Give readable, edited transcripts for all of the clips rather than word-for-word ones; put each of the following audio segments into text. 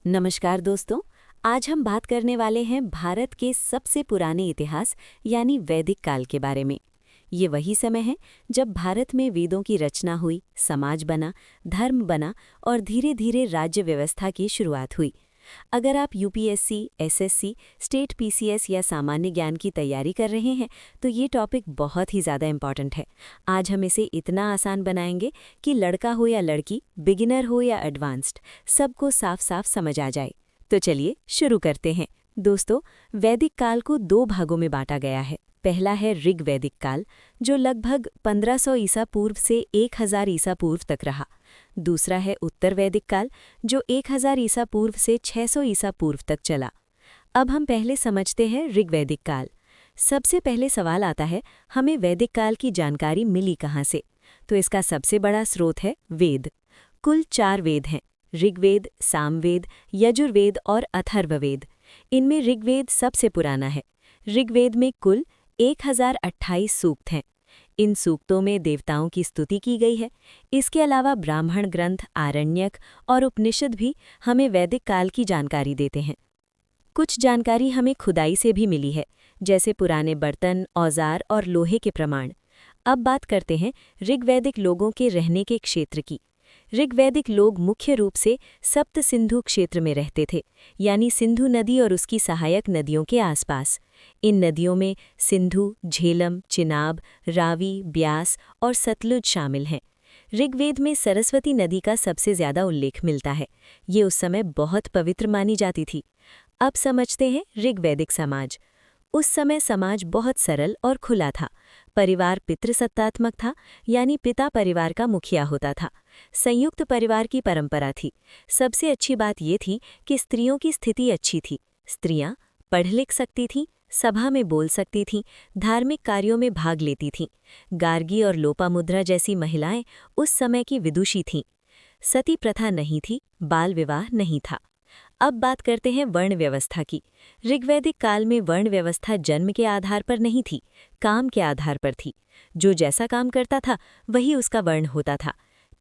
नमस्कार दोस्तों। आज हम बात करने वाले हैं भारत के सबसे पुराने इतिहास यानी वैदिक काल के बारे में। ये वही समय है जब भारत में वेदों की रचना हुई, समाज बना, धर्म बना और धीरे धीरे राज्य व्यवस्था की शुरुआत हुई। अगर आप यूपीएससी, एसएससी, स्टेट पीसीएस या सामान्य ज्ञान की तैयारी कर रहे हैं तो ये टॉपिक बहुत ही ज़्यादा इम्पॉर्टेंट है। आज हम इसे इतना आसान बनाएंगे कि लड़का हो या लड़की, बिगिनर हो या एडवांस्ड, सबको साफ साफ समझ आ जाए। तो चलिए शुरू करते हैं। दोस्तों, वैदिक काल को दो भागों में बांटा गया है। पहला है ऋग वैदिक काल, जो लगभग 1500 ईसा पूर्व से 1000 ईसा पूर्व तक रहा। दूसरा है उत्तर वैदिक काल, जो 1000 ईसा पूर्व से 600 ईसा पूर्व तक चला। अब हम पहले समझते हैं ऋग वैदिक काल। सबसे पहले सवाल आता है, हमें वैदिक काल की जानकारी मिली कहाँ से? तो इसका सबसे बड़ा स्रोत है वेद। कुल 4 वेद हैं: ऋग्वेद, सामवेद, यजुर्वेद और अथर्ववेद। इनमें ऋग्वेद सबसे पुराना है। ऋग्वेद में कुल 1028 सूक्त हैं। इन सूक्तों में देवताओं की स्तुति की गई है। इसके अलावा ब्राह्मण ग्रंथ, आरण्यक और उपनिषद भी हमें वैदिक काल की जानकारी देते हैं। कुछ जानकारी हमें खुदाई से भी मिली है, जैसे पुराने बर्तन, औजार और लोहे के प्रमाण। अब बात करते हैं ऋग्वैदिक लोगों के रहने के क्षेत्र की। ऋग्वैदिक लोग मुख्य रूप से सप्त सिंधु क्षेत्र में रहते थे, यानी सिंधु नदी और उसकी सहायक नदियों के आसपास। इन नदियों में सिंधु, झेलम, चिनाब, रावी, ब्यास और सतलुज शामिल हैं। ऋग्वेद में सरस्वती नदी का सबसे ज्यादा उल्लेख मिलता है। ये उस समय बहुत पवित्र मानी जाती थी। अब समझते हैं ऋग्वैदिक समाज। उस समय समाज बहुत सरल और खुला था। परिवार पितृसत्तात्मक था, यानी पिता परिवार का मुखिया होता था। संयुक्त परिवार की परंपरा थी। सबसे अच्छी बात ये थी कि स्त्रियों की स्थिति अच्छी थी। स्त्रियां पढ़ लिख सकती थीं, सभा में बोल सकती थीं, धार्मिक कार्यों में भाग लेती थीं। गार्गी और लोपामुद्रा जैसी महिलाएं उस समय की विदुषी थीं। सती प्रथा नहीं थी, बाल विवाह नहीं था। अब बात करते हैं वर्ण व्यवस्था की। ऋग्वैदिक काल में वर्ण व्यवस्था जन्म के आधार पर नहीं थी, काम के आधार पर थी। जो जैसा काम करता था वही उसका वर्ण होता था।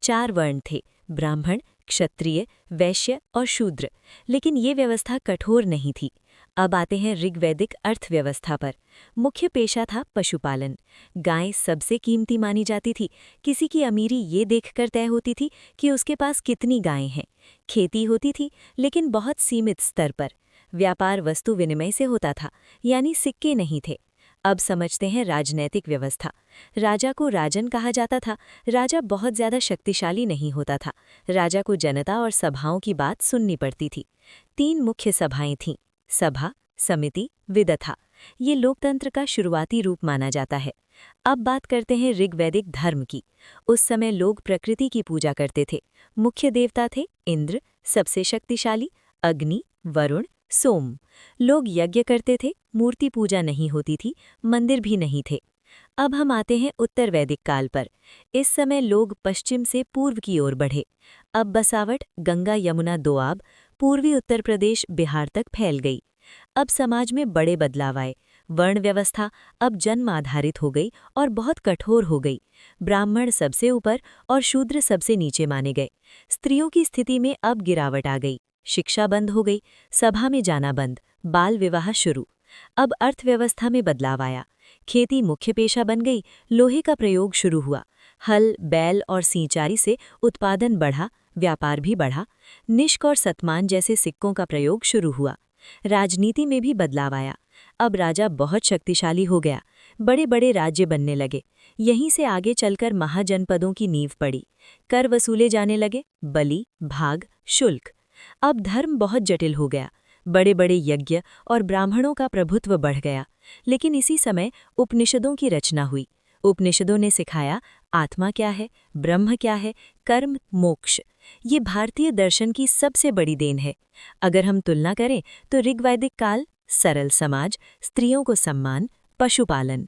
4 वर्ण थे: ब्राह्मण, क्षत्रिय, वैश्य और शूद्र। लेकिन ये व्यवस्था कठोर नहीं थी। अब आते हैं ऋग्वैदिक अर्थव्यवस्था पर। मुख्य पेशा था पशुपालन। गाय सबसे कीमती मानी जाती थी। किसी की अमीरी ये देखकर तय होती थी कि उसके पास कितनी गायें हैं। खेती होती थी, लेकिन बहुत सीमित स्तर पर। व्यापार वस्तु विनिमय से होता था, यानी सिक्के नहीं थे। अब समझते हैं राजनैतिक व्यवस्था। राजा को राजन कहा जाता था। राजा बहुत ज्यादा शक्तिशाली नहीं होता था। राजा को जनता और सभाओं की बात सुननी पड़ती थी। 3 मुख्य सभाएं थीं: सभा, समिति, विदथा। ये लोकतंत्र का शुरुआती रूप माना जाता है। अब बात करते हैं ऋग्वैदिक धर्म की। उस समय लोग प्रकृति की पूजा करते थे। मुख्य देवता थे इंद्र, सबसे शक्तिशाली, अग्नि, वरुण, सोम। लोग यज्ञ करते थे, मूर्ति पूजा नहीं होती थी, मंदिर भी नहीं थे। अब हम आते हैं उत्तर वैदिक काल पर। इस समय लोग पश्चिम से पूर्व की ओर बढ़े। अब बसावट गंगा यमुना दोआब पूर्वी उत्तर प्रदेश बिहार तक फैल गई। अब समाज में बड़े बदलाव आए। वर्ण व्यवस्था अब जन्म आधारित हो गई और बहुत कठोर हो गई। ब्राह्मण सबसे ऊपर और शूद्र सबसे नीचे माने गए। स्त्रियों की स्थिति में अब गिरावट आ गई। शिक्षा बंद हो गई, सभा में जाना बंद, बाल विवाह शुरू। अब अर्थव्यवस्था में बदलाव आया। खेती मुख्य पेशा बन गई, लोहे का प्रयोग शुरू हुआ। हल, बैल और सिंचाई से उत्पादन बढ़ा, व्यापार भी बढ़ा। निष्क और सतमान जैसे सिक्कों का प्रयोग शुरू हुआ। राजनीति में भी बदलाव आया। अब राजा बहुत शक्तिशाली हो गया, बड़े बड़े राज्य बनने लगे। यहीं से आगे चलकर महाजनपदों की नींव पड़ी। कर वसूले जाने लगे, बलि, भाग, शुल्क। अब धर्म बहुत जटिल हो गया। बड़े बड़े यज्ञ और ब्राह्मणों का प्रभुत्व बढ़ गया। लेकिन इसी समय उपनिषदों की रचना हुई। उपनिषदों ने सिखाया आत्मा क्या है, ब्रह्म क्या है, कर्म, मोक्ष। ये भारतीय दर्शन की सबसे बड़ी देन है। अगर हम तुलना करें तो ऋग्वैदिक काल सरल समाज, स्त्रियों को सम्मान, पशुपालन।